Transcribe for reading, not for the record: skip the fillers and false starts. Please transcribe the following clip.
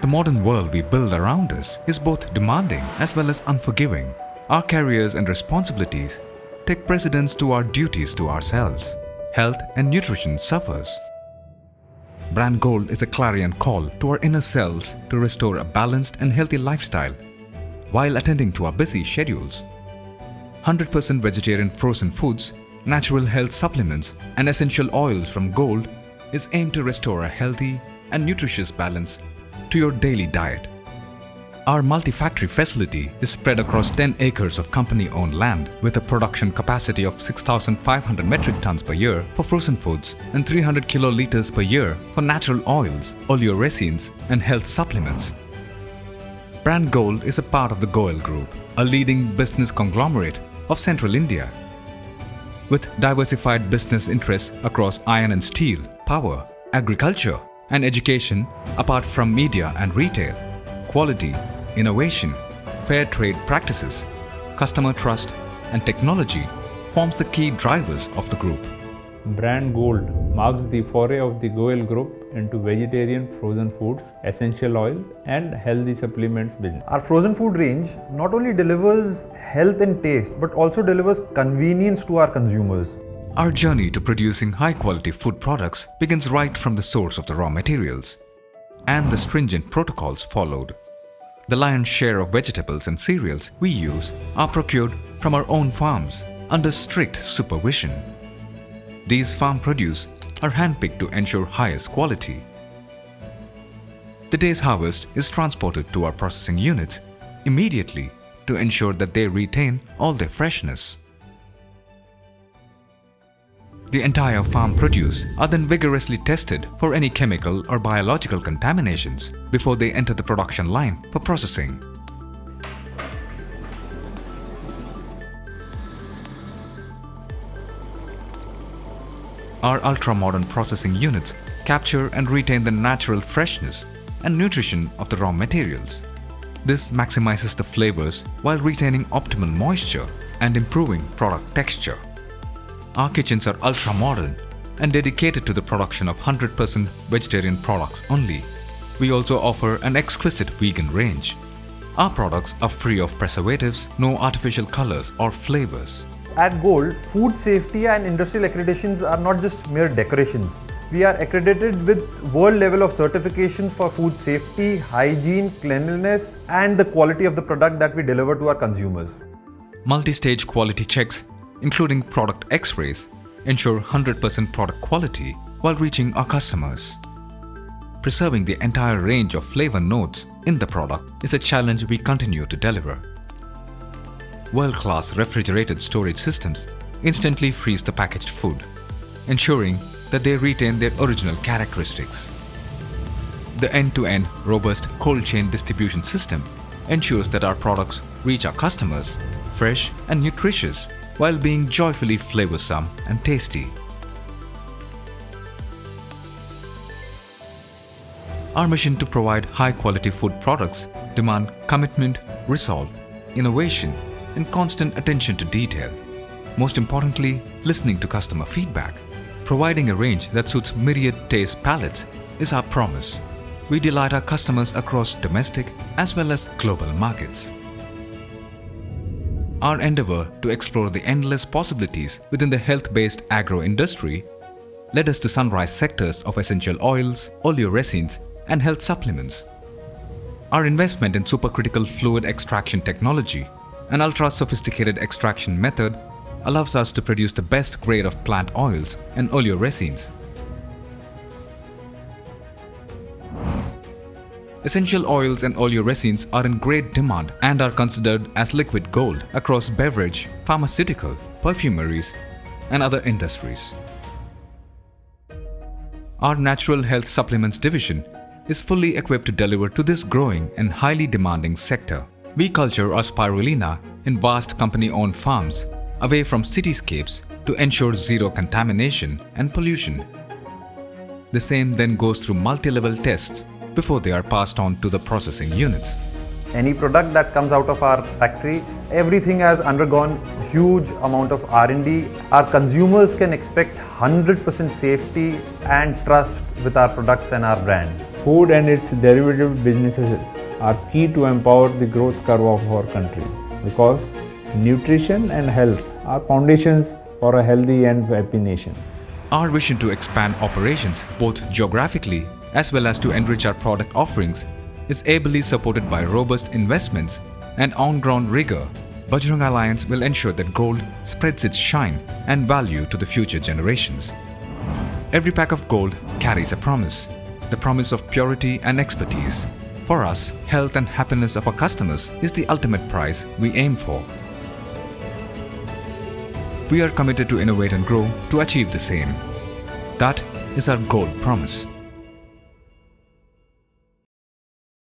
The modern world we build around us is both demanding as well as unforgiving. Our careers and responsibilities take precedence to our duties to ourselves. Health and nutrition suffers. Brand GOELD is a clarion call to our inner selves to restore a balanced and healthy lifestyle while attending to our busy schedules. 100% vegetarian frozen foods, natural health supplements, and essential oils from GOELD is aimed to restore a healthy and nutritious balance to your daily diet. Our multi-factory facility is spread across 10 acres of company-owned land with a production capacity of 6,500 metric tons per year for frozen foods and 300 kiloliters per year for natural oils, oleoresins, and health supplements. Brand GOELD is a part of the GOELD Group, a leading business conglomerate of Central India. With diversified business interests across iron and steel, power, agriculture, and education, apart from media and retail, quality, innovation, fair trade practices, customer trust, and technology forms the key drivers of the group. Brand GOELD marks the foray of the GOELD Group into vegetarian frozen foods, essential oil, and healthy supplements business. Our frozen food range not only delivers health and taste but also delivers convenience to our consumers. Our journey to producing high-quality food products begins right from the source of the raw materials, and the stringent protocols followed. The lion's share of vegetables and cereals we use are procured from our own farms under strict supervision. These farm produce are handpicked to ensure highest quality. The day's harvest is transported to our processing units immediately to ensure that they retain all their freshness. The entire farm produce are then vigorously tested for any chemical or biological contaminations before they enter the production line for processing. Our ultra-modern processing units capture and retain the natural freshness and nutrition of the raw materials. This maximizes the flavors while retaining optimal moisture and improving product texture. Our kitchens are ultra-modern and dedicated to the production of 100% vegetarian products only. We also offer an exquisite vegan range. Our products are free of preservatives, no artificial colors or flavors. At GOELD, food safety and industrial accreditations are not just mere decorations. We are accredited with world level of certifications for food safety, hygiene, cleanliness, and the quality of the product that we deliver to our consumers. Multi-stage quality checks, including product X-rays, ensure 100% product quality while reaching our customers. Preserving the entire range of flavor notes in the product is a challenge we continue to deliver. World-class refrigerated storage systems instantly freeze the packaged food, ensuring that they retain their original characteristics. The end-to-end robust cold chain distribution system ensures that our products reach our customers fresh and nutritious while being joyfully flavorsome and tasty. Our mission to provide high-quality food products demand commitment, resolve, innovation, and constant attention to detail. Most importantly, listening to customer feedback. Providing a range that suits myriad taste palettes is our promise. We delight our customers across domestic as well as global markets. Our endeavor to explore the endless possibilities within the health-based agro-industry led us to sunrise sectors of essential oils, oleoresins, and health supplements. Our investment in supercritical fluid extraction technology, an ultra-sophisticated extraction method, allows us to produce the best grade of plant oils and oleoresins. Essential oils and oleoresins are in great demand and are considered as liquid gold across beverage, pharmaceutical, perfumeries, and other industries. Our Natural Health Supplements division is fully equipped to deliver to this growing and highly demanding sector. We culture our spirulina in vast company-owned farms away from cityscapes to ensure zero contamination and pollution. The same then goes through multi-level tests before they are passed on to the processing units. any product that comes out of our factory, everything has undergone huge amount of R&D. Our consumers can expect 100% safety and trust with our products and our brand. Food and its derivative businesses are key to empower the growth curve of our country, because nutrition and health are foundations for a healthy and happy nation. Our vision to expand operations both geographically as well as to enrich our product offerings is ably supported by robust investments and on-ground rigor. Bajrang Alliance will ensure that gold spreads its shine and value to the future generations. Every pack of gold carries a promise, the promise of purity and expertise. For us, health and happiness of our customers is the ultimate prize we aim for. We are committed to innovate and grow to achieve the same. That is our gold promise.